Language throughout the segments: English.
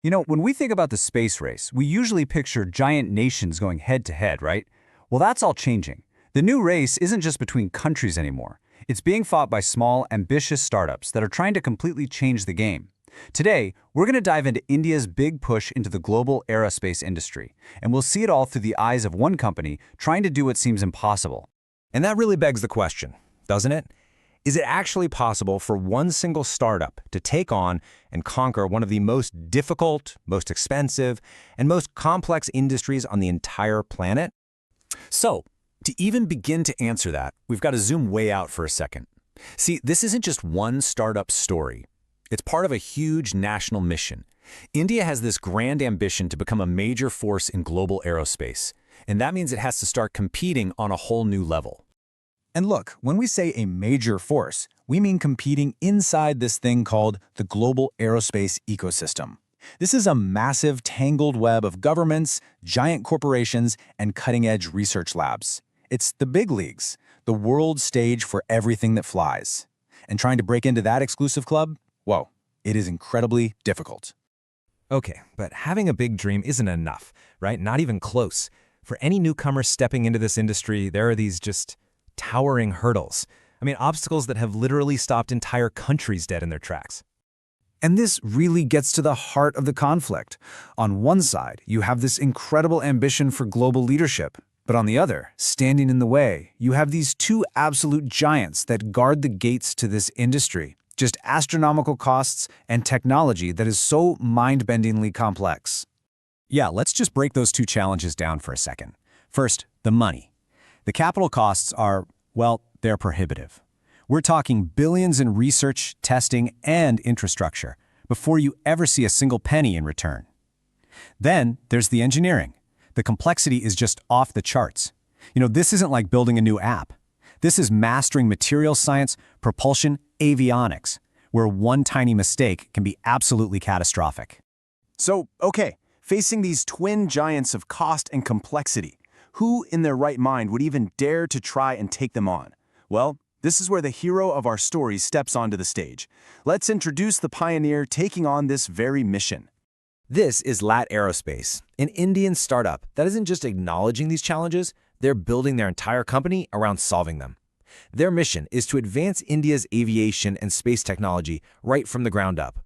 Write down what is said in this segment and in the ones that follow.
You know, when we think about the space race, we usually picture giant nations going head-to-head, right? Well, that's all changing. The new race isn't just between countries anymore. It's being fought by small, ambitious startups that are trying to completely change the game. Today, we're going to dive into India's big push into the global aerospace industry, and we'll see it all through the eyes of one company trying to do what seems impossible. And that really begs the question, doesn't it? Is it actually possible for one single startup to take on and conquer one of the most difficult, most expensive, and most complex industries on the entire planet? So, to even begin to answer that, we've got to zoom way out for a second. See, this isn't just one startup story. It's part of a huge national mission. India has this grand ambition to become a major force in global aerospace, and that means it has to start competing on a whole new level. And look, when we say a major force, we mean competing inside this thing called the global aerospace ecosystem. This is a massive, tangled web of governments, giant corporations, and cutting-edge research labs. It's the big leagues, the world stage for everything that flies. And trying to break into that exclusive club? Whoa, it is incredibly difficult. Okay, but having a big dream isn't enough, right? Not even close. For any newcomer stepping into this industry, there are these just towering hurdles. I mean, obstacles that have literally stopped entire countries dead in their tracks. And this really gets to the heart of the conflict. On one side, you have this incredible ambition for global leadership. But on the other, standing in the way, you have these two absolute giants that guard the gates to this industry. Just astronomical costs and technology that is so mind-bendingly complex. Yeah, let's just break those two challenges down for a second. First, the money. The capital costs are, well, they're prohibitive. We're talking billions in research, testing, and infrastructure before you ever see a single penny in return. Then there's the engineering. The complexity is just off the charts. You know, this isn't like building a new app. This is mastering material science, propulsion, avionics, where one tiny mistake can be absolutely catastrophic. So, okay, facing these twin giants of cost and complexity, who in their right mind would even dare to try and take them on? Well, this is where the hero of our story steps onto the stage. Let's introduce the pioneer taking on this very mission. This is LAT Aerospace, an Indian startup that isn't just acknowledging these challenges, they're building their entire company around solving them. Their mission is to advance India's aviation and space technology right from the ground up.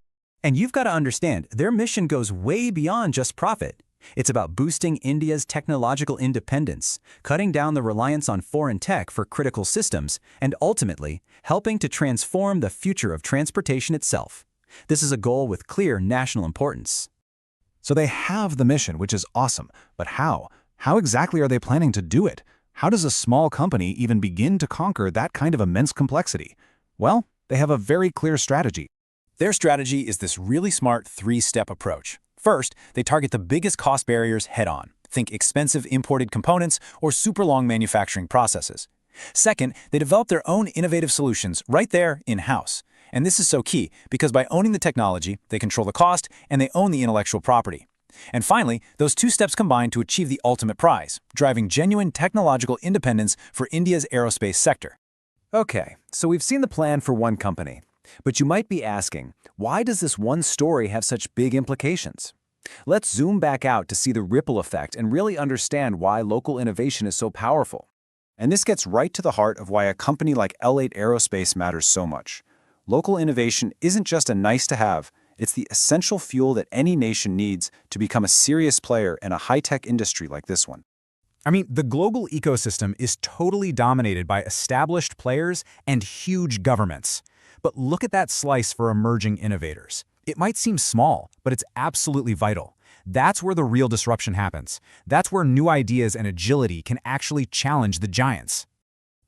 And you've got to understand, their mission goes way beyond just profit. It's about boosting India's technological independence, cutting down the reliance on foreign tech for critical systems, and ultimately, helping to transform the future of transportation itself. This is a goal with clear national importance. So they have the mission, which is awesome. But how? How exactly are they planning to do it? How does a small company even begin to conquer that kind of immense complexity? Well, they have a very clear strategy. Their strategy is this really smart three-step approach. First, they target the biggest cost barriers head-on. Think expensive imported components or super long manufacturing processes. Second, they develop their own innovative solutions right there in-house. And this is so key because by owning the technology, they control the cost and they own the intellectual property. And finally, those two steps combine to achieve the ultimate prize, driving genuine technological independence for India's aerospace sector. Okay, so we've seen the plan for one company. But you might be asking, why does this one story have such big implications? Let's zoom back out to see the ripple effect and really understand why local innovation is so powerful. And this gets right to the heart of why a company like LAT Aerospace matters so much. Local innovation isn't just a nice-to-have, it's the essential fuel that any nation needs to become a serious player in a high-tech industry like this one. I mean, the global ecosystem is totally dominated by established players and huge governments. But look at that slice for emerging innovators. It might seem small, but it's absolutely vital. That's where the real disruption happens. That's where new ideas and agility can actually challenge the giants.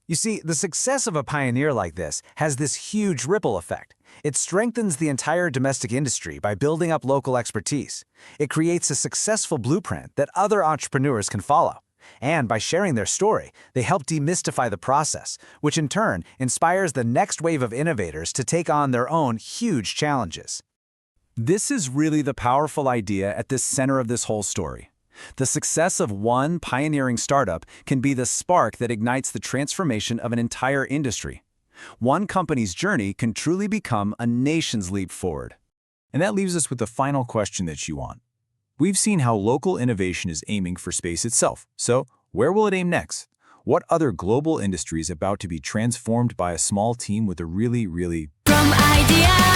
You see, the success of a pioneer like this has this huge ripple effect. It strengthens the entire domestic industry by building up local expertise. It creates a successful blueprint that other entrepreneurs can follow. And by sharing their story, they help demystify the process, which in turn inspires the next wave of innovators to take on their own huge challenges. This is really the powerful idea at the center of this whole story. The success of one pioneering startup can be the spark that ignites the transformation of an entire industry. One company's journey can truly become a nation's leap forward. And that leaves us with the final question that you want. We've seen how local innovation is aiming for space itself. So, where will it aim next? What other global industry is about to be transformed by a small team with a really From idea